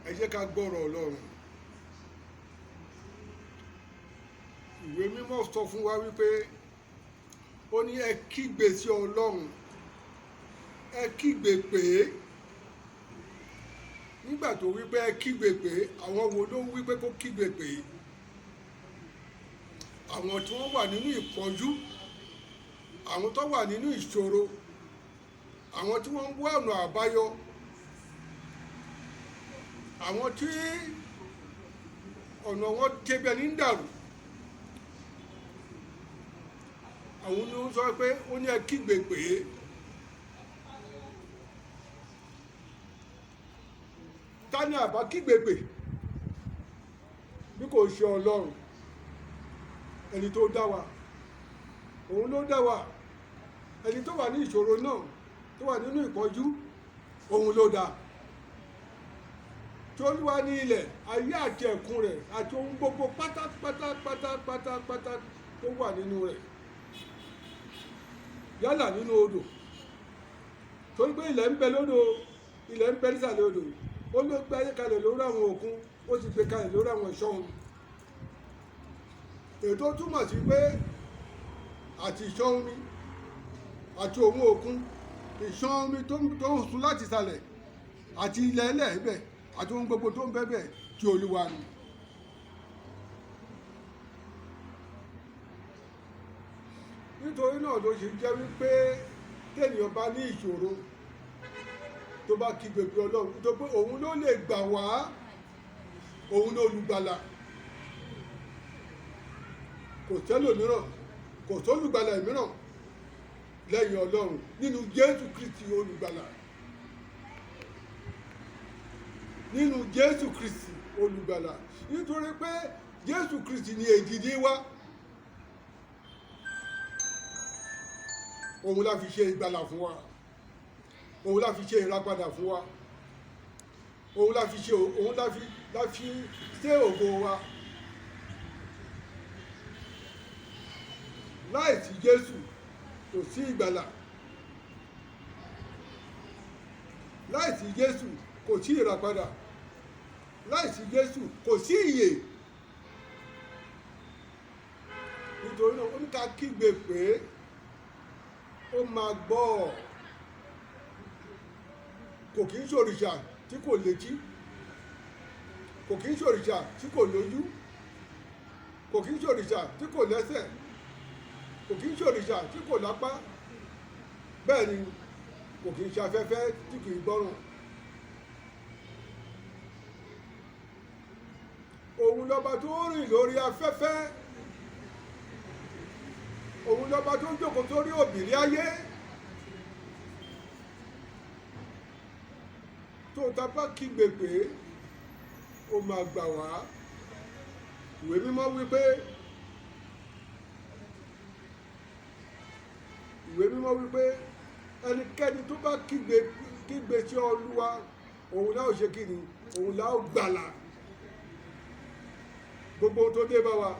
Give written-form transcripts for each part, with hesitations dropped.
ẹ jẹ́ ká gbọ́rọ̀ Ọlọ́run. Ìwé mímọ́ sọ fún wa wípé ó ní ẹ kígbe sí Ọlọ́run, ẹ kígbe pè é. Nígbà tó wípé ẹ kígbe pè é, àwọn wo ló wípé kó kígbe pè é? Àwọn tí wọ́n wà nínú ìpọ́njú, àwọn tó wà nínú ìṣòro, àwọn tí wọ́n ń wá ọ̀nà àbáyọ, àwọn tí ọ̀nà wọn débẹ̀ ní dàrú. Àwọn ni ó sọ pé ó ní ẹ kígbe pè é. Ta ni àbá kígbe pè bí kò ṣe Ọlọ́run, ẹni tó dá wa? Òun ló dá wa. Ẹni tó wà ní ìṣòro náà, tó wà nínú ìpọ́njú, òun ló dá. Tí Olúwa ní ilẹ̀, ayé àti ẹ̀kún rẹ̀ àti ohun gbogbo pátápátá tó wà nínú rẹ̀, yálà nínú odò, torí pé ilẹ̀ ń bẹ lódò, ilẹ̀ ń bẹ nísàlẹ̀ odò. Ó ló gbé ayé kalẹ̀ lórí àwọn òkun, ó sì gbé kalẹ̀ lórí àwọn ìṣàn omi. Ètò túmọ̀ sí pé àti ìṣàn omi àti òun òkun, ìṣàn omi tó ń sun láti ìsàlẹ̀ àti ilẹ̀ ẹlẹ́ẹ̀bẹ̀ àti ohun gbogbo tó ń bẹ bẹ̀ tí Olúwa ni. Nítorí náà ló ṣe jẹ́ wípé téèyàn bá ní ìṣòro tó bá kígbe pé Ọlọ́run, tó pé òun ló lè gbà wá, òun ló olùgbàlà. Kò sẹ́lòmíràn, kò sólùgbàlà mìíràn lẹ́yìn Ọlọ́run nínú Jésù Kristi olùgbàlà. Nínú Jésù Kristi olùgbàlà. Nítorí pé Jésù Kristi ni èdìdí wa. Òun la fi ṣe ìgbàlà fún wa. Òun la fi ṣe ìràpadà fún wa. Òun la fi ṣe ògo wa. Láìsí Jésù kò sí ìgbàlà. Láìsí Jésù kò sí ìràpadà. Láìsí Jésù kò sí ìyè. Nítorí náà ó ní ká kígbe pé ó máa gbọ́. Kò kí ń ṣòrìṣà tí kò létí, kò kí ń ṣòrìṣà tí kò lójú, kò kí ń ṣòrìṣà tí kò lẹ́sẹ̀, kò kí ń ṣòrìṣà tí kò lápá, bẹ́ẹ̀ ni kò kí ń ṣafẹ́fẹ́ tí kì í gbọ́ràn. Òun lọ́ba tó rìn lórí afẹ́fẹ́, òun lọ́ba tó jókòó sórí òbìrí ayé. Tó ta bá kígbe pé ó máa gbà wá. Ìwé mímọ́ wípé ẹnikẹ́ni tó bá kígbe sí Olúwa, òun náà ṣe kí ni? Òun náà gbàlà. Gbogbo ohun tó dé bá wa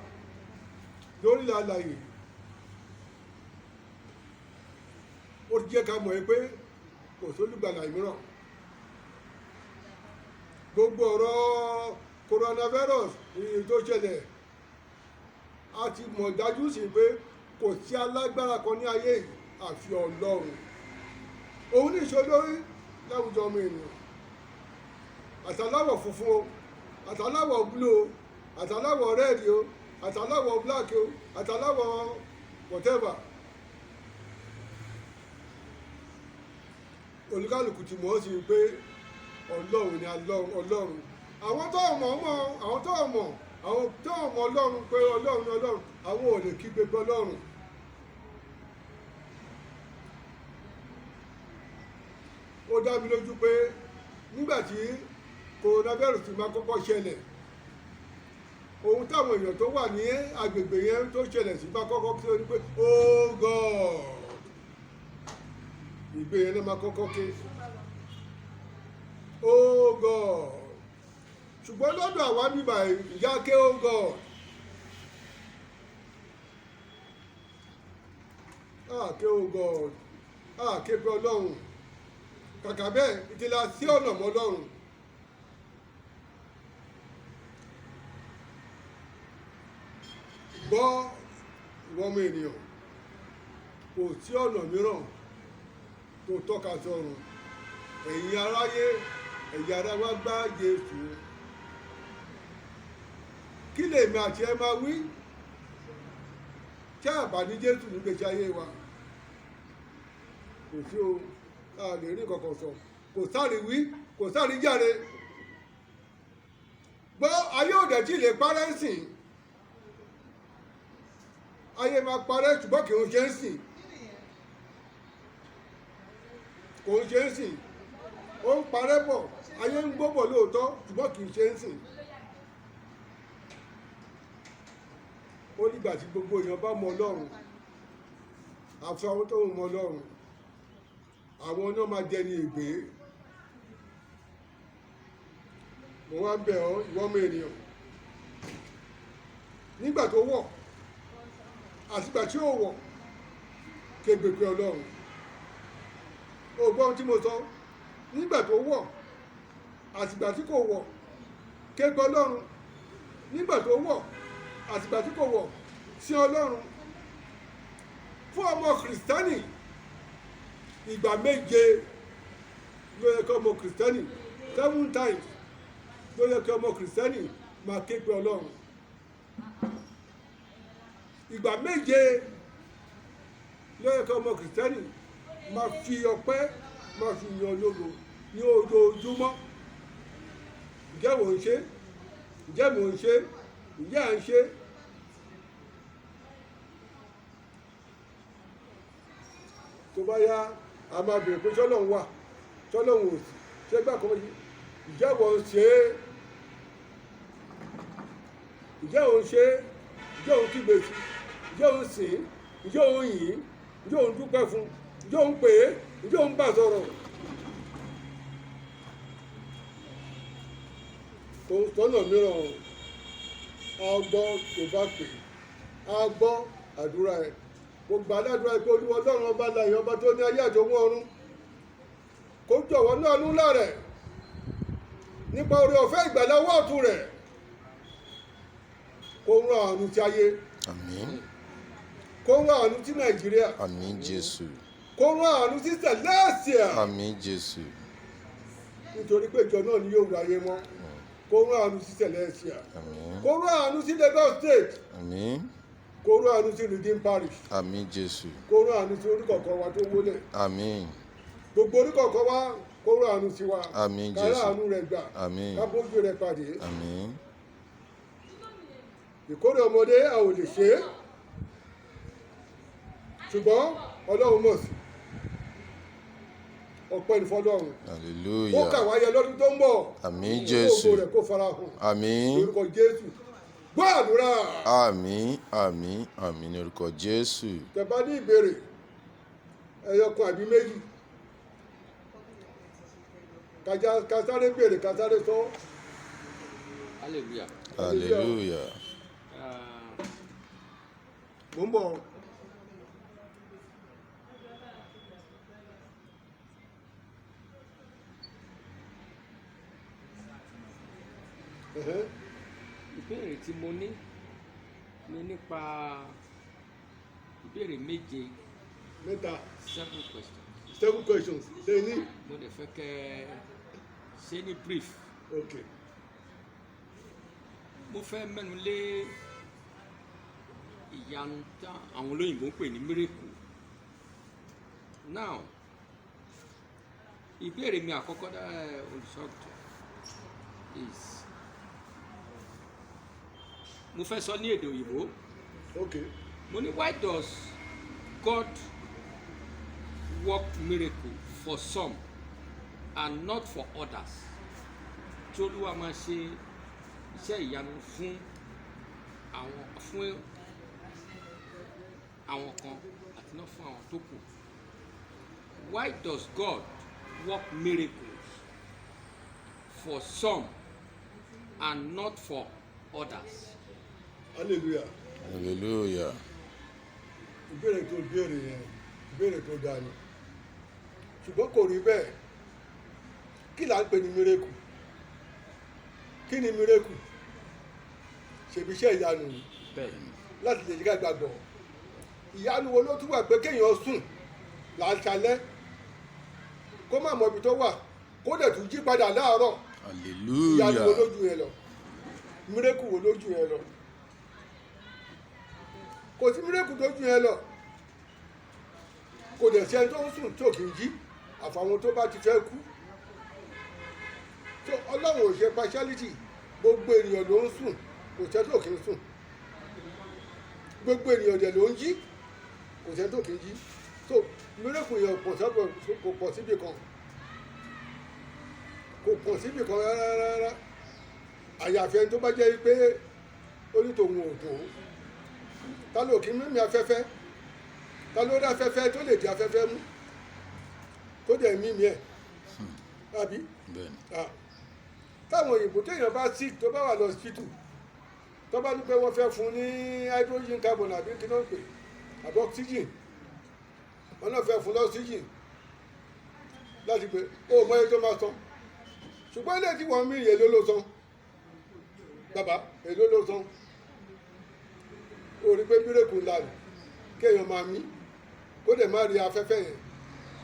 lórí àlàyé, ó jẹ́ ká mọ̀ pé kò sólùgbàlà mìíràn. Gbogbo ọ̀rọ̀ coronavirus èyí tó ṣẹlẹ̀, a ti mọ̀ dájú sí pé kò sí alágbára kan ní ayé yìí àfi Ọlọ́run. Òun ní ìṣolórí láwùjọ ọmọ ènìyàn. Àtàláwọ̀ funfun o, àtàláwọ̀ blue o, àtàláwọ̀ red o, àtàláwọ̀ black o, àtàláwọ̀ whatever. Olúkálùkù ti mọ̀ sí pé Ọlọ́run ni Ọlọ́run. Àwọn tó mọ̀ Ọlọ́run pé Ọlọ́run ni Ọlọ́run, àwọn ò lè kígbe pé Ọlọ́run. Ó dá mi lójú pé nígbàtí coronavirus ti máa kọ́kọ́ ṣẹlẹ̀, ohun táwọn èèyàn tó wà ní agbègbè yẹn tó ṣẹlẹ̀ sí máa kọ́kọ́ kí ó ní pé oh God. Ìgbé yẹn náà máa kọ́kọ́ ké oh God. Ṣùgbọ́n lọ́dọ̀ àwa bíbà ìyá ké oh God. Ké oh God. Ké pé Ọlọ́run. Kàkà bẹ́ẹ̀ ìtìlá sí ọ̀nà mọ́ Ọlọ́run. gbọ́ ìwọ ọmọ ènìyàn, kò sí ọ̀nà mìíràn tó tọ́ka sọ́run. Ẹ̀yin aráyé, ẹ̀yin ará wa gbá Jésù. Kí lèmi àti ẹ máa wí tí a bá ní Jésù nígbèsí ayé wa? Kò sí o, a lè rí kankan sọ, kò sáré wí, kò sáré jáde. Gbọ́, ayé òde tí lè parẹ́ ń sìn, ayé máa parẹ́ ṣùgbọ́n kì í ṣe ń sìn, kò ń ṣe ń sìn, ó ń parẹ́ bọ̀, ayé ń gbóbọ̀ lóòótọ́ ṣùgbọ́n kì í ṣe ń sìn. Ó nígbà tí gbogbo èèyàn bá mọ Ọlọ́run, àfi àwọn tó ń mọ Ọlọ́run, àwọn náà máa jẹ ní ègbé. Mo wá ń bẹ̀ ọ́ ìwọ ọmọ ènìyàn, nígbà tó wọ̀ àtìgbà tí ó wọ̀, kégbe pé Ọlọ́run. O gbọ́ ohun tí mo sọ? Nígbà tó wọ̀ àtìgbà tí kò wọ̀, kégbe Ọlọ́run. Nígbà tó wọ̀ àtìgbà tí kò wọ̀, sí Ọlọ́run. Fún ọmọ Kìrìsìtẹ́nì, ìgbà méje ló yẹ kí ọmọ Kìrìsìtẹ́nì, 7 times ló yẹ kí ọmọ Kìrìsìtẹ́nì máa ké pe Ọlọ́run. Ìgbà méje ló yẹ kí ọmọ Kìrìsìtẹ́nì máa fi ọpẹ́, máa fi yan ológo ní ojoojúmọ́. Ǹjẹ́ mò ń ṣe? Ǹjẹ́ mò ń ṣe? Ǹjẹ́ à ń ṣe? Tó bá yá, a máa bèèrè pé ṣọ́lọ́run wà, ṣọ́lọ́run ò sí, ṣé gbà kan yìí? Ǹjẹ́ wọ́n ń ṣe é? Ǹjẹ́ òun ṣe é? Ǹjẹ́ òun kígbe sí? Ǹjẹ́ òun sìn? Ǹjẹ́ òun yìn? Ǹjẹ́ òun dúpẹ́ fún? Ǹjẹ́ òun pè é? Ǹjẹ́ òun bá sọ̀rọ̀? Kò sọ́nà mìíràn, a gbọ́ tó bá pè é, a gbọ́ àdúrà ẹ̀. Gbogbo aládùúrà pé Olúwa Ọlọ́run ọba láyé, ọba tó ní ayé àtòun ọ̀run, kó jọ̀wọ́ náà nú láàrẹ̀ nípa oore ọ̀fẹ́ ìgbàlà ọwọ́ ọ̀tún rẹ̀, kó rán àánú tí ayé. Àmín. Kó rán àánú tí Nàìjíríà. Àmín Jésù. Kó rán àánú tí Celestia. Àmín Jésù. Nítorí pé ìjọ náà ni yóò ráyé mọ́. Kó rán àánú sí Celestia. Àmín. Kó rán àánú sí Lagos State. Àmín. Kó rán àánú sí Redeemed Parish. Àmín Jésù. Kó rán àánú sí oníkọ̀ọ̀kan wa tó wólẹ̀. Àmín. Gbogbo oníkọ̀ọ̀kan wa kó rán àánú sí wa. Àmín Ká rá Jésù. àánú rẹ̀ gbà. Àmín. Ká bójú rẹ̀ pàdé. Àmín. Ìkórè ọmọdé a ò lè ṣe é, ṣùgbọ́n Ọlọ́run mọ̀ sí. Ọpẹ́ ní fọ́lọ́run. Ó Hallelujah. kà wá yẹ lọ́dún tó ń bọ̀. Àmín Jésù. Ògo rẹ̀ kó fara hàn. Àmín. Lórúkọ Jésù. Gbọ́ àdúrà. Àmín. Àmín. Àmín ní orúkọ Jésù. Tẹ́ bá ní ìbéèrè ẹyọkan àbí méjì, ká sáré béèrè, ká sáré sọ. Hallelujah. Hallelujah. Mo ń bọ̀. Ìbéèrè tí mo ní ni nípa ìbéèrè méje, Mẹ́ta, 7 questions. 7 questions. Ṣé ní? Mo dẹ̀ fẹ́ kẹ́ ṣe ní brief. Okay. Mo fẹ́ mẹ́nu lé ìyanu tí àwọn olóyìnbó ń pè ní miracle. Now, ìbéèrè mi àkọ́kọ́ dá olùṣọ́àgùtàn is mo fẹ́ sọ ní èdè òyìnbó. Okay. Mo ní why does God work miracle for some and not for others? Tí Olúwa máa ṣe iṣẹ́ ìyanu fún àwọn kan àti náà fún àwọn tó kù. Why does God work miracles for some and not for others? Hallelujah. Hallelujah. Ìbéèrè tó béèrè yẹn, ìbéèrè tó dáa ni. Ṣùgbọ́n kò rí bẹ́ẹ̀. Kí là ń pè ní miracle? Kí ni miracle? Ṣèbí iṣẹ́ ìyanu ni. Bẹ́ẹ̀ni. láti lè ká gbàgbọ́. Ìyanu wo ló tún wà pé kéèyàn sùn láṣálẹ́ kó má mọ ibi tó wà kó dẹ̀ tún jí padà láàárọ̀. Ìyanu wo hallelujah lójú yẹn lọ, mírèkù wo lójú yẹn lọ, kò sí mírèkù lójú yẹn lọ. Kò dẹ̀ sí ẹni tó ń sùn tí ò kì í jí àfàwọn tó bá ti fẹ́ kú. So Ọlọ́run ò ṣe partiality, gbogbo ènìyàn ló ń sùn, kò sẹ́ tó kì í sùn. Gbogbo ènìyàn dẹ̀ ló ń jí, kò sẹ́ tó kì í jí. So mírèkù yẹn kò pọ̀ síbi kan, kò pọ̀ síbi kan rárá. Àyàfẹ́ tó bá jẹ́ pé onítòhun ò tó. Ta ló kí mímí afẹ́fẹ́? Ta ló dá afẹ́fẹ́ tó lè di afẹ́fẹ́ mú tó dẹ̀ mímí ẹ̀? Àbí? bẹ́ẹ̀ni Táwọn òyìnbó téèyàn bá sick tó bá wà lọ hospital tó bá ní pé wọ́n fẹ́ fún ní hydrogen carbon àbí kí ló ń pè àbí oxygen, wọ́n náà fẹ́ fún lọ́sígìn láti pé ó mọ iye tó máa san, ṣùgbọ́n ilé tí wọ́n mí èlò ló san, bàbá èlò ló san. Ó rí pé mírèkù ńlá ni kéèyàn máa mí kó dẹ̀ má rí afẹ́fẹ́ yẹn,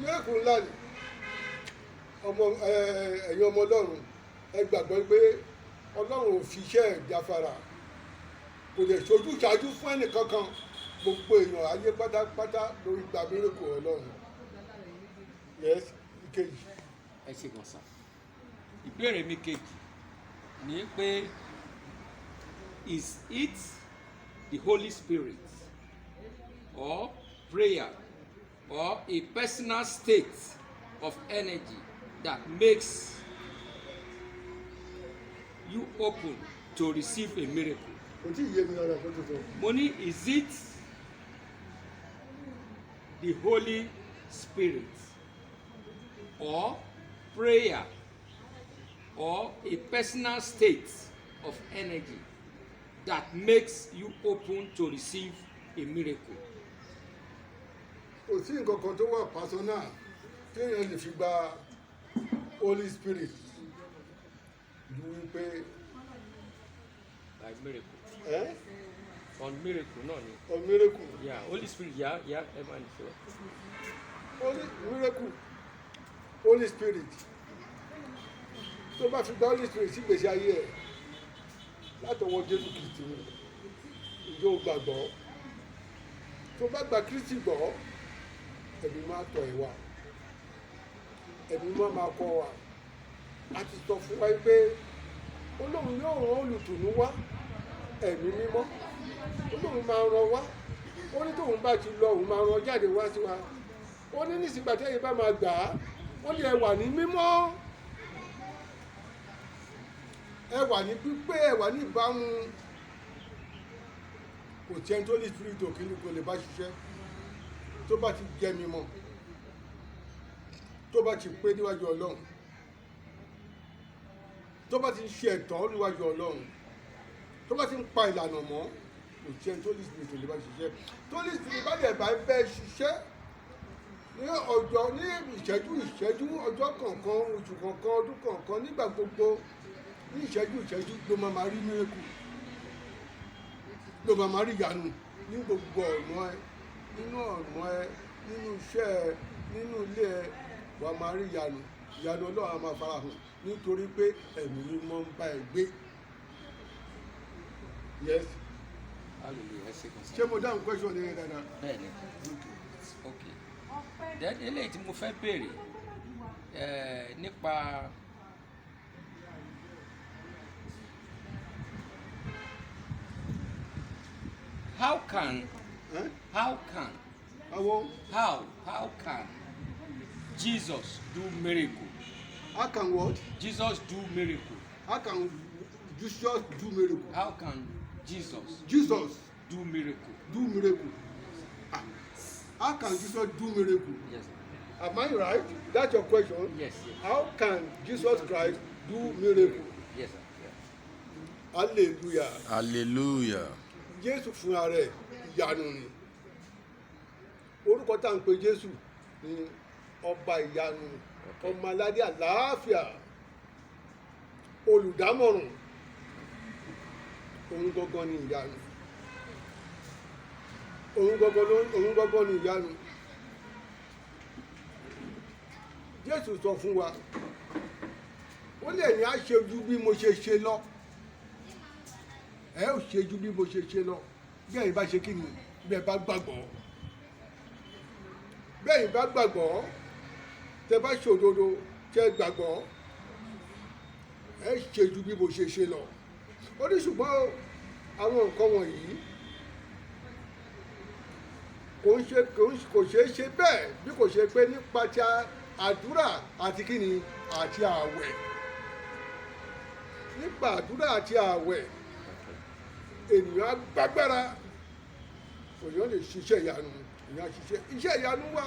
mírèkù ńlá ni. Ẹ̀yin ọmọ Ọlọ́run ẹ gbàgbọ́ pé Ọlọ́run ò fi iṣẹ́ ìjáfara, kò lè ṣojú ṣáájú fún ẹnì kankan. Gbogbo èèyàn ayé pátápátá lórí gba mírèkù Ọlọ́run. Yes, ìkejì. ẹ ṣe gan sa. Ìbéèrè mi kejì ni pé is it the Holy Spirit or prayer or a personal state of energy that makes you open to receive a miracle? Kò tí ì yé mi lọ́rọ̀ tó tó sọ. Mo ní, is it the Holy Spirit or prayer or a personal state of energy that makes you open to receive a miracle? Kò sí nǹkan kan tó wà personal téèyàn lè fi gba Holy Spirit ju wípé Like miracle. ẹ́ On miracle náà ni. ọ mírèkù. Yeah, Holy Spirit, yeah, ẹ máa ní sọ. Miracle, Holy Spirit. Tó bá fi gba Holy Spirit sí gbèsè ayé ẹ̀ látọwọ́ Jésù Kristi ni, ìjọ gbàgbọ́. Tó bá gba Kristi gbọ́, ẹ̀mí máa tọ̀ ẹ̀ wá. Ẹ̀mí máa kọ́ wa. A ti sọ fún wa pé Ọlọ́run yóò rán olùtùnú wá, ẹ̀mí mímọ́. Ọlọ́run máa rán wá. Ó ní tóun bá ti lọ, òun máa rán jáde wá sí wa. Ó ní nísìgbà tẹ́yìn bá máa gbà á, ó ní ẹ wà ní mímọ́, ẹ wà ní pípé, ẹ wà ní ìbámu. Kò tí ẹni tó ní spirit òkìlì kò lè bá ṣiṣẹ́ tó bá ti jẹ́ mímọ́, tó bá ti pé níwájú Ọlọ́run, tó bá ti ń ṣe ẹ̀tọ́ níwájú Ọlọ́run, tó bá ti ń pa ìlànà mọ́, kò tí ẹni tó ní spirit kò lè bá ṣiṣẹ́. Tó ní spirit bá dẹ̀ bá bẹ́ẹ̀ ṣiṣẹ́ ní ọjọ́, ní ìṣẹ́jú ọjọ́ kọ̀ọ̀kan, oṣù kọ̀ọ̀kan, ọdún kọ̀ọ̀kan, nígbà gbogbo, ní ìṣẹ́jú ló máa rí mírèkù, ló máa rí ìyanu ní gbogbo ọ̀nà ẹ, nínú ọ̀nà ẹ, nínú iṣẹ́ ẹ, nínú ilé ẹ, wà máa rí ìyanu. Ìyanu Ọlọ́run á máa farahàn nítorí pé ẹ̀mí mímọ́ ń bá ẹ gbé. Yes. Hallelujah, ẹ ṣe gan sa. Ṣé mo dáhùn question yẹn dáadáa? Bẹ́ẹ̀ni. Okay. Then eléyìí tí mo fẹ́ béèrè nípa how can Jesus do miracle? How can what? Jesus do miracle. How can Jesus do miracle? How can Jesus Jesus do miracle? do miracle. How can Jesus do miracle? Yes. Am I right? That's your question. Yes. How can Jesus Christ do miracle? Yes. Sir. Hallelujah. hallelujah Jésù fúnra rẹ̀ ìyanu ni. Orúkọ tá à ń pe Jésù ni ọba ìyanu, ọmọ aládé àlàáfíà, olùdámọ̀ràn. Òun gangan ni ìyanu. òun gbọ́gbọ́ ni ìyanu. Jésù sọ fún wa ó lè ní á ṣe ju bí mo ṣe ṣe lọ, ẹ ó ṣe ju bí mo ṣe ṣe lọ bí ẹ̀yin bá ṣe kí ni, bí ẹ bá gbàgbọ́, bí ẹ̀yin bá gbàgbọ́, tẹ bá ṣòdodo tẹ gbàgbọ́, ẹ ṣe ju bí mo ṣe ṣe lọ. Ó ní ṣùgbọ́n àwọn nǹkan wọ̀nyí kò ṣeé ṣe bẹ́ẹ̀ bí kò ṣe pé nípa ti àdúrà àti kíni àti ààwẹ̀. Nípa àdúrà àti ààwẹ̀ ènìyàn á gbàgbára, èèyàn lè ṣiṣẹ́ ìyanu, èèyàn ṣiṣẹ́ iṣẹ́ ìyanu wà.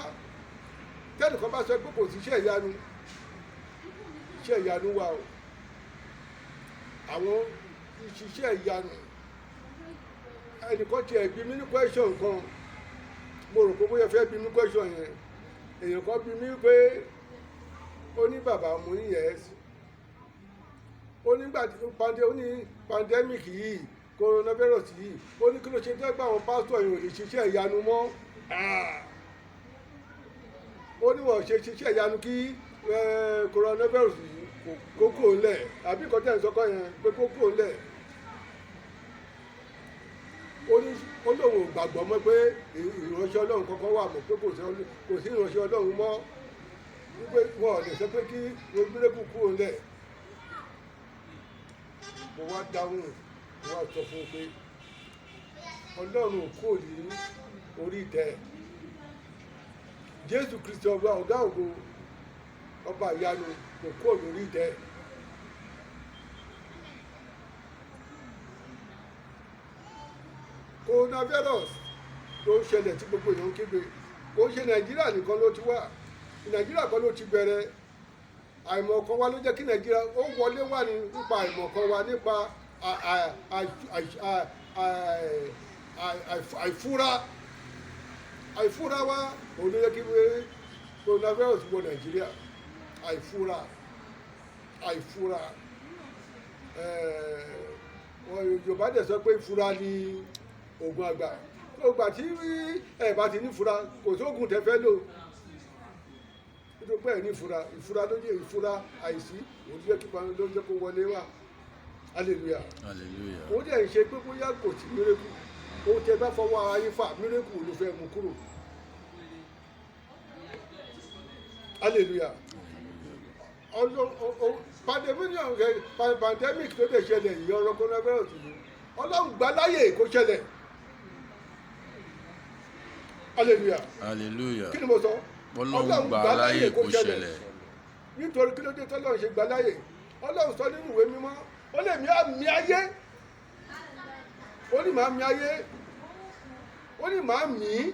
Tẹ́nìkan bá sọ pé kò sí iṣẹ́ ìyanu, iṣẹ́ ìyanu wà o. Àwọn ìṣiṣẹ́ ìyanu, ẹnìkan tiẹ̀ bí mi ní question kan, mo rò pé bóyá fẹ́ bí mi question yẹn, èèyàn kan bí mi pé ó ní bàbá mo ní yes, ó nígbà tí ó ní pandemic yìí, coronavirus yìí, ó ní kí ló ṣe dẹ́gbà àwọn pásítọ̀ yìí ò lè ṣiṣẹ́ ìyanu mọ́. Ó ní wọ́n ṣe ṣiṣẹ́ ìyanu kí coronavirus yìí kókó ńlẹ̀, àbí nǹkan tẹ̀ ń sọ́kọ́ yẹn pé kókó ńlẹ̀. Ó lóun ò gbàgbọ́ mọ́ pé ìránṣẹ́ Ọlọ́run kankan wà mọ́, pé kò sí ìránṣẹ́ Ọlọ́run mọ́, wípé wọn ò lè sọ pé kí mírèkù kúrò ńlẹ̀. Mo wá dáhùn, mo wá sọ fún un pé Ọlọ́run kò ní orí ìtẹ́. Jésù Kristi ọba ọ̀gá ògo, ọba ìyanu kò kúrò lórí ìtẹ́. Coronavirus tó ń ṣẹlẹ̀ tí gbogbo èèyàn ń kígbe, ó ń ṣe Nàìjíríà nìkan ló ti wà, Nàìjíríà kan ló ti bẹ̀rẹ̀. Àìmọ̀kan wa ló jẹ́ kí Nàìjíríà ó wọlé wà nípa àìmọ̀kan wa, nípa àìfúra wa, òun ló jẹ́ kí coronavirus wọ Nàìjíríà. Àìfúra Yorùbá dẹ̀ sọ pé ìfura ni oògùn àgbà. Ògbà tí ẹ bá ti ní ìfura kò sóògùn tẹ́ fẹ́ lò, nítorí pé ẹ̀ ní ìfura ló jẹ́ ìfura àìsí, òun ló jẹ́ kó wọlé wá. Hallelujah. Ó dẹ̀ ń ṣe pé bóyá kò sí mírèkù, ó tẹ bá fọwọ́ ayé fà mírèkù ló fẹ́ mú kúrò. Hallelujah. Pandemic tó lè ṣẹlẹ̀ yìí, ọ̀rọ̀ coronavirus yìí, Ọlọ́run gbà láyè kó ṣẹlẹ̀. Hallelujah. Kí ni mo sọ? Ọlọ́run gbà láyè kó ṣẹlẹ̀. Nítorí kí ló dé tọ́lọ́run ṣe gbà láyè? Ọlọ́run sọ nínú ìwé mímọ́, ó lè mí àmì ayé, ó ní màá mi ayé, ó ní màá mí.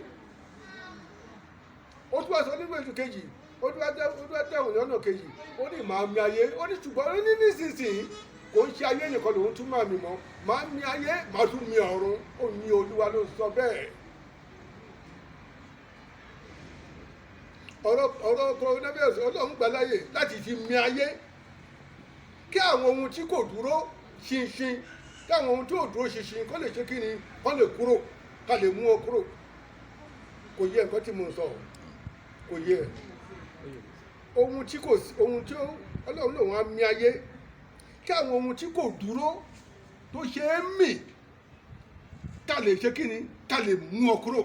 Ó tún wá sọ nínú ètò kejì, ó tún wá dẹ̀wọ̀n lọ́nà kejì, ó ní màá mi ayé, ó ní ṣùgbọ́n ó ní nísinsìnyí kò ń ṣe ayé nìkan lòun tún máa mi mọ́, màá mi ayé, màá tún mi ọ̀run. Ó ní Olúwa ló sọ bẹ́ẹ̀. Ọ̀rọ̀ coronavirus Ọlọ́run gbà láyè láti fi mi ayé, kí àwọn ohun tí kò dúró ṣinṣin, kí àwọn ohun tí ò dúró ṣinṣin kó lè ṣe kí ni, kó lè kúrò, ká lè mú ọ kúrò. Kò yẹ nǹkan tí mo sọ, kò yẹ. Ohun tí Ọlọ́run lòun á mi ayé, kí àwọn ohun tí kò dúró tó ṣe é mì, ká lè ṣe kí ni, ká lè mú ọ kúrò.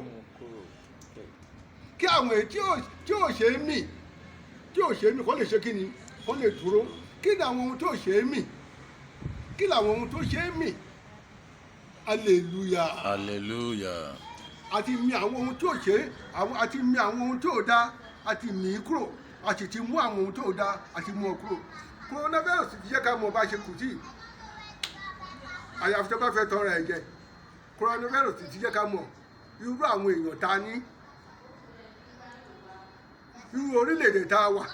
Kí àwọn èyí tí ò ṣe é mì, kó lè ṣe kí ni, kó lè dúró. Kí ni àwọn ohun tó ṣe é mì? Kí ni àwọn ohun tó ṣe é mì? Hallelujah. Àti mi àwọn ohun tó ṣe, àti mi àwọn ohun tó dá, àti mì í kúrò, àti ti mú àwọn ohun tó dá, àti mú ọ kúrò. Coronavirus ti jẹ́ ká mọ̀ bá ṣe kù sí. Àyàfi tó bá fẹ́ tọrọ ẹ̀ jẹ. Coronavirus ti jẹ́ ká mọ̀ irú àwọn èèyàn ta ní, irú orílẹ̀-èdè tá a wà,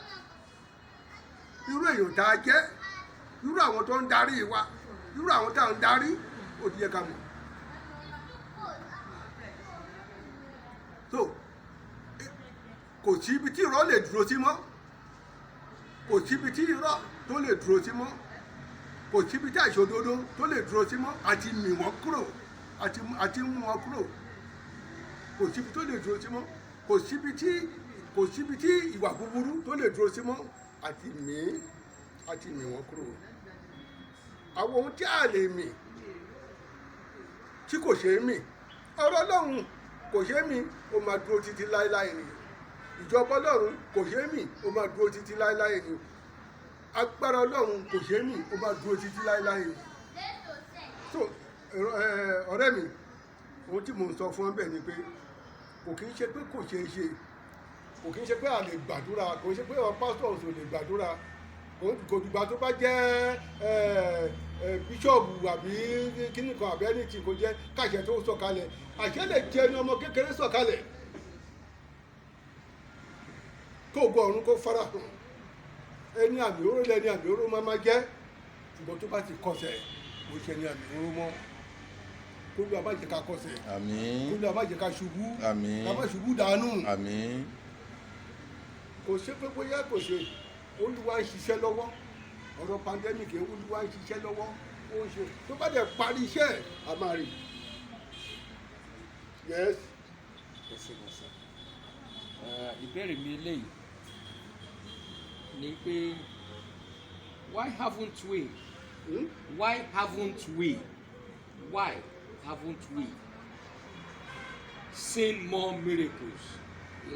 irú èèyàn tá a jẹ́, irú àwọn tó ń darí wa, irú àwọn tá a ń darí, ó ti yẹ ká mọ̀. So kò sí ibi tí irọ́ lè dúró sí mọ́, kò sí ibi tí irọ́ tó lè dúró sí mọ́, kò sí ibi tí àìṣòdodo tó lè dúró sí mọ́, àti mì wọ́n kúrò, àti mú wọn kúrò. kò síbi tó lè dúró sí mọ́, kò síbi tí ìwà búburú tó lè dúró sí mọ́, àti mì wọ́n kúrò. àwọn ohun tí a lè mì tí kò ṣeé mì, ọ̀rọ̀ Ọlọ́run kò ṣeé mì, ó máa dúró títí láéláé ni. ìjọba Ọlọ́run kò ṣeé mì, ó máa dúró títí láéláé ni. agbára Ọlọ́run kò ṣeé mì, ó máa dúró títí láéláé ni. so ọ̀rẹ́ mi, ohun tí mo ń sọ fún ẹ bẹ́ẹ̀ ni pé kò kí ń ṣe pé kò ṣeé ṣe, kò kí ń ṣe pé a lè gbàdúrà, kò ń ṣe pé àwọn pastors ò lè gbàdúrà, kò dìgbà tó bá jẹ́ bíṣọ̀bù àbí kíní kan àbí ẹni tí kò jẹ́ káṣẹ tó sọ̀kalẹ̀, àṣẹ lè jẹ́ ẹni ọmọ kékeré sọ̀kalẹ̀ kó gbọ́ ọ̀run kó fara hàn. ẹni àmì oró lẹni àmì oró máa jẹ́, ṣùgbọ́n tó bá ti kọsẹ̀ kò ṣe ni àmì oró mọ́. kó ló má jẹ́ ká kọsẹ̀, àmín, kó ló má jẹ́ ká ṣubú, àmín, ká má ṣubú dànù. àmín. kò ṣe pé bóyá kò ṣe, Olúwa ń ṣiṣẹ́ lọ́wọ́, ọ̀rọ̀ pandemic Olúwa ń ṣiṣẹ́ lọ́wọ́, ó ń ṣe, tó bá dẹ̀ parí iṣẹ́ ẹ̀ a máa rí. yes. ìbéèrè mi eléyìí ni pé why haven't we seen more miracles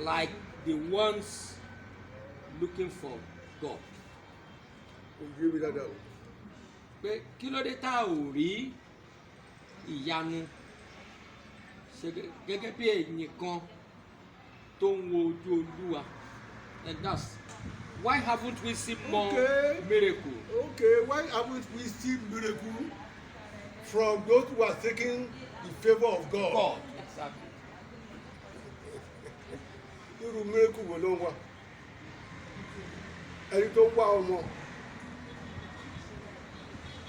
like the ones looking for God? ojú mi dáadáa o. pé kí ló dé tá ò rí ìyanu ṣe gẹ́gẹ́ bí ẹnìkan tó ń wo ojú Olúwa, and that's why haven't we seen more miracles? Okay, why haven't we seen miracle from those who are seeking the favour of God? God, exactly. irú miracle wo ló ń wá? ẹni tó ń wá ọmọ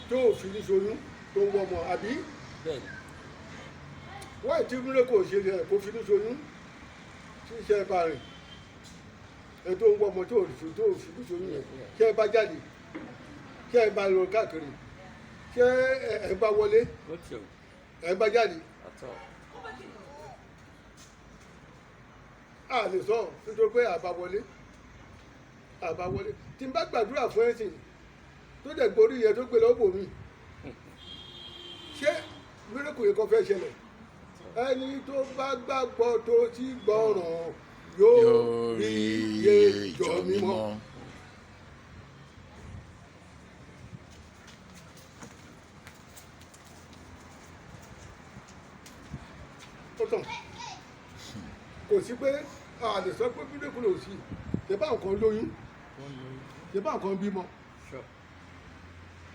tó ò fi ní ṣoyún tó ń wọ ọmọ, àbí? Bẹ́ẹ̀ni. wáyé tí miracle ṣe rẹ̀ kó fi ní ṣoyún tí iṣẹ́ bá rìn, ẹni tó ń wọ ọmọ tó ò fi ní ṣoyún yẹn, ṣé ẹ bá jáde, ṣé ẹ bá lọ káàkiri, ṣé ẹ bá wọlé, ẹ bá jáde? a lè sọ nítorí pé àbáwọlé tí n bá gbàdúrà fún ẹ̀sìn tó dẹ̀ gborí yẹn tó gbé lọ́bọ̀ mi, ṣé mírèkù yẹn kan fẹ́ ṣẹlẹ̀? ẹni tó bá gbàgbọ́ tó ti gbọ́ràn yóò rí iye ìjọ mímọ́. ó tàn, kò sí pé a lè sọ pé mírèkù ló sí, ṣe bá nǹkan lóyún, ṣe bá nǹkan bímọ.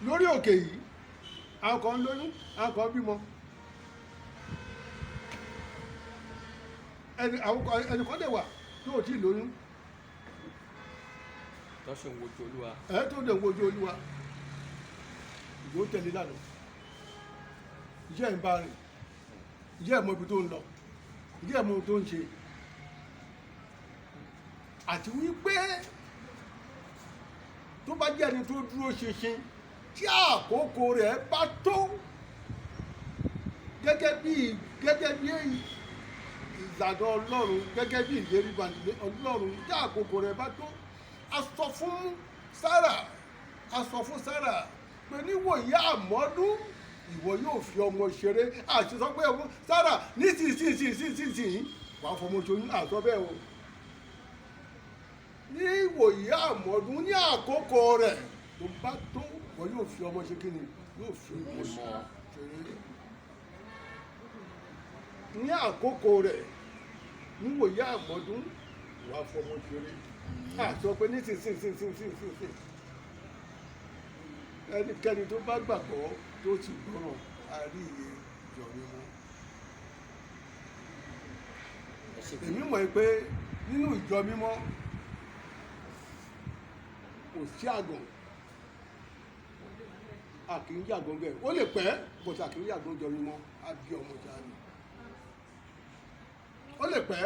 lórí òkè yìí àwọn kan lóyún, àwọn kan bímọ. ẹnìkan dẹ̀ wà tó ò tí ì lóyún, tó ṣe ń wojú Olúwa, tó dẹ̀ ń wojú Olúwa, yóò tẹ̀lé lánàá, iṣẹ́ ń bá rìn, iṣẹ́ ìmọ̀ ibi tó ń lọ, iṣẹ́ ìmọ̀ tó ń ṣe, àti wípé tó bá jẹ́ ẹni tó dúró ṣinṣin tí àkókò rẹ̀ bá tó gẹ́gẹ́ bí ìlànà Ọlọ́run, gẹ́gẹ́ bí ìlérí Ọlọ́run, tí àkókò rẹ̀ bá tó, a sọ fún Sárà pé níwòyí àmọ́dún ìwọ yóò fi ọmọ ṣeré. àti sọ pé Sárà nísinsìnyí wàá fọmọ ṣoyún, àtọ́ bẹ́ẹ̀ o. ní ìwòyí àmọ́dún, ní àkókò rẹ̀ tó bá tó, wọ́n yóò fi ọmọ ṣe kíni, yóò fi ọmọ ṣeré. ní àkókò rẹ̀, níwòyí àmọ́dún wàá fọmọ ṣeré. àsọ pé nísinsìnyí ẹnikẹ́ni tó bá gbàgbọ́ tó ti gbọ́ràn àrí iye ìjọ mímọ́. èmi mọ̀ pé nínú ìjọ mímọ́ kò sí àgàn, a kì í yàgàn bẹ́ẹ̀, ó lè pẹ́ bọ̀tí a kì í yàgàn ìjọ mímọ́, á bí ọmọ jáde. ó lè pẹ́,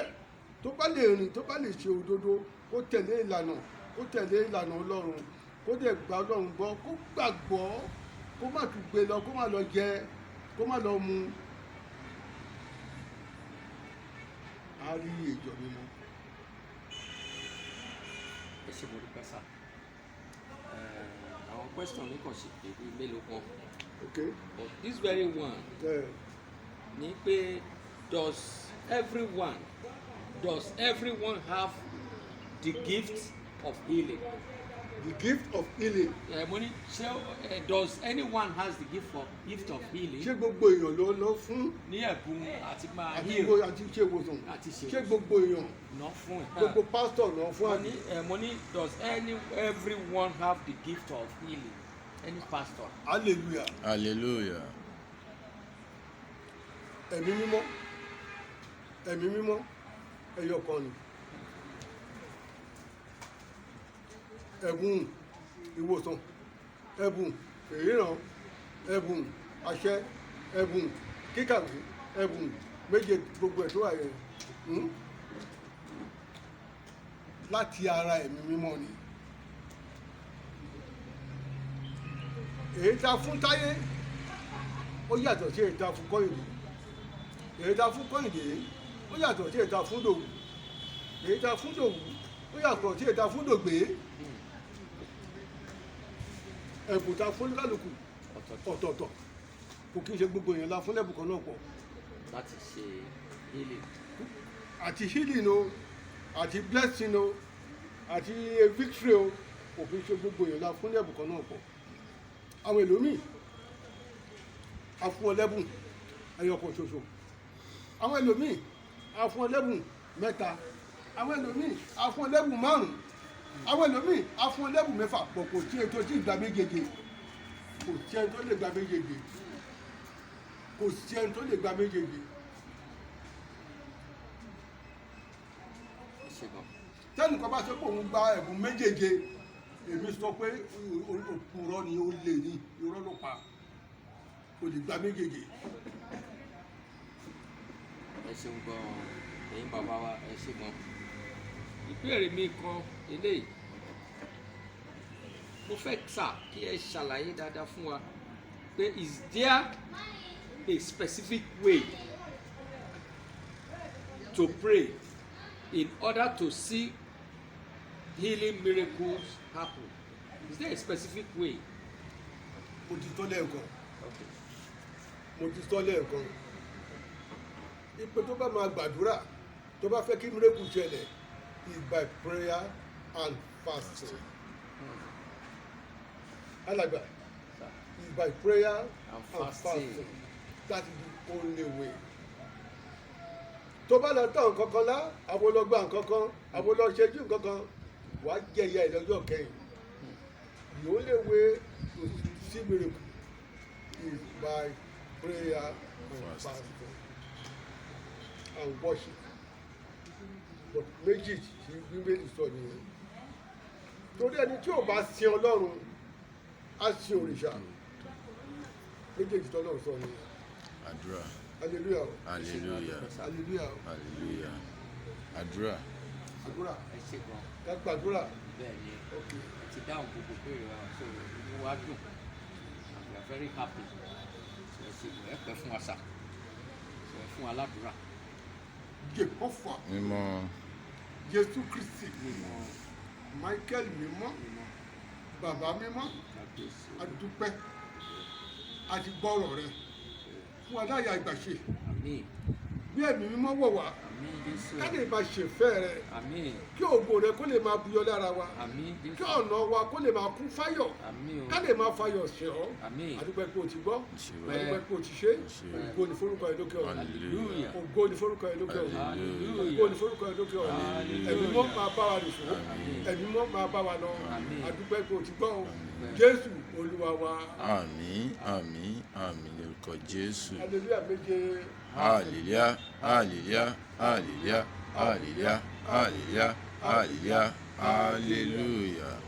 tó bá lè rìn, tó bá lè ṣe òdodo, kó tẹ̀lé ìlànà Ọlọ́run, kó dẹ̀ gba Ọlọ́run gbọ́, kó gbàgbọ́, kó má tún gbé lọ, kó má lọ jẹ, kó má lọ mu. á rí ìjọ mímọ́. ẹ ṣe mo dúpẹ́ sá àwọn question mi kàn ṣe pé bíi mélòó kan Okay? but this very one ni pé does everyone have the gift of healing? The gift of healing. Mo ní ṣé does anyone has the gift of healing? Ṣé gbogbo èèyàn ló ná fún ní ẹ̀bùn àti máa àti heal ṣe ìwòsàn? àti ṣe Ṣé gbogbo èèyàn, ná fún ẹ̀. gbogbo pásítọ̀ ná fún àbí? Mo ní does everyone have the gift of healing? Any pastor? Hallelujah. hallelujah, Ẹ̀mí mímọ́, ẹ̀mí mímọ́, ẹyọ kan ni. Ẹ̀bùn ìwòsàn, ẹ̀bùn ìríran, ẹ̀bùn àṣẹ, ẹ̀bùn kíkàwé, ẹ̀bùn méje gbogbo ẹ̀ tó wà yẹn. Láti ara ẹ̀mí mímọ́ ni. Èyí tá fún Táyé ó yàtọ̀ sí èyí tá fún Kọ́yìndé. Èyí tá fún Kọ́yìndé ó yàtọ̀ sí èyí tá fún Dòwú. Èyí tá fún Dòwú ó yàtọ̀ sí èyí tá fún Dògbé. Ẹ̀bùn tá fún kálukú ọ̀tọ̀ọ̀tọ̀, kò kí n ṣe gbogbo èèyàn la fún lẹ́bùn kan náà pọ̀. láti ṣe healing. Àti healing o, àti blessing o, àti victory o, kò kí n ṣe gbogbo èèyàn la fún lẹ́bùn kan náà pọ̀. Àwọn ẹlòmíì a fún ọ lẹ́bùn ẹyọ kan ṣoṣo. Àwọn ẹlòmíì a fún ọ lẹ́bùn mẹ́ta. Àwọn ẹlòmíì a fún ọ lẹ́bùn márùn-ún. Àwọn ẹlòmíì a fún ọ lẹ́bùn mẹ́fà pọ̀, kò sí ètò tí ìgbà méjèèjì, kò sí ẹni tó lè gba méjèèjì, kò sí ẹni tó lè gba méjèèjì. ẹ ṣe gan. Tẹ́nìkan bá sọ pé òun gba ẹ̀bùn méjèèjì, èmi sọ pé òpùrọ́ ni ó lè ní irọ́ ló pa, kò lè gba méjèèjì. ẹ ṣeun gan ẹ̀yin bàbá wa ẹ ṣe gan. ìbéèrè mi kan eléyìí mo fẹ́ sà kí ẹ ṣàlàyé dáadáa fún wa pé is there a specific way to pray in order to see healing miracles happen? Is there a specific way? Mo ti sọ lẹ́ẹ̀kan, mo ti sọ lẹ́ẹ̀kan. Ipò tó bá máa gbàdúrà, tó bá fẹ́ kí miracle ṣẹlẹ̀, is by prayer and fasting. Alàgbà, is by prayer and fasting. That is the only way. Tó bá lọ tán nǹkan kan lá, àwọn lọ gba nǹkan kan, àwọn lọ ṣẹ́jú nǹkan kan, wàá jẹ ìyà ìlọ́jọ́ kẹyìn. The only way to see miracle is by prayer and fasting and worship. But méjì tí Bíbélì sọ nìyẹn. Torí ẹni tí ò bá sin Ọlọ́run á sin òrìṣà. Méjèèjì tí Ọlọ́run sọ nìyẹn. àdúrà, Hallelujah. hallelujah, Hallelujah. hallelujah, àdúrà. Àdúrà. ẹ ṣe gan. Ká gbàdúrà. bẹ́ẹ̀ ni Okay. ẹ ti dáhùn gbogbo ìbéèrè wa so inú wa dùn and we are very happy so ẹ ṣe ẹ pẹ́ fún wa sà so ẹ fún wa ládùúrà Jèhófà, mímọ́, Jésù Kristi, mímọ́ Michael mímọ́, mímọ́ Bàbá mímọ́, kábíyèsí a dúpẹ́, a ti gbọ́rọ̀ rẹ fún aláya ìgbàṣe. àmín Bí ẹ̀mí mímọ́ wọ̀ wá, àmín jésù ká lè máa ṣèfẹ́ rẹ, àmín kí ògo rẹ kó lè máa buyọ lára wa, àmín kí jésù ọ̀nà wa kó lè máa kún fáyọ̀, àmín o ká lè máa fayọ̀ ṣe ọ́. àmín A dúpẹ́ pé o ti gbọ́, Ìṣirò. a dúpẹ́ pé o ti ṣe, Ìṣirò. ògo ni forúkọ ẹ lókè ọ̀run. hallelujah Ògo ni forúkọ ẹ lókè ọ̀run. hallelujah Ògo ni forúkọ ẹ lókè ọ̀run. Hallelujah. Ẹ̀mí mọ́ máa bá wa nìṣó, Àmín. ẹ̀mí mọ́ máa bá wa lọ. Àmín. A dúpẹ́ pé o ti gbọ́ o. Jésù Olúwa wa. àmín, àmín, àmín ní orúkọ Jésù. Hallelujah méje. hallelujah, hallelujah, hallelujah, hallelujah, hallelujah, hallelujah, hallelujah.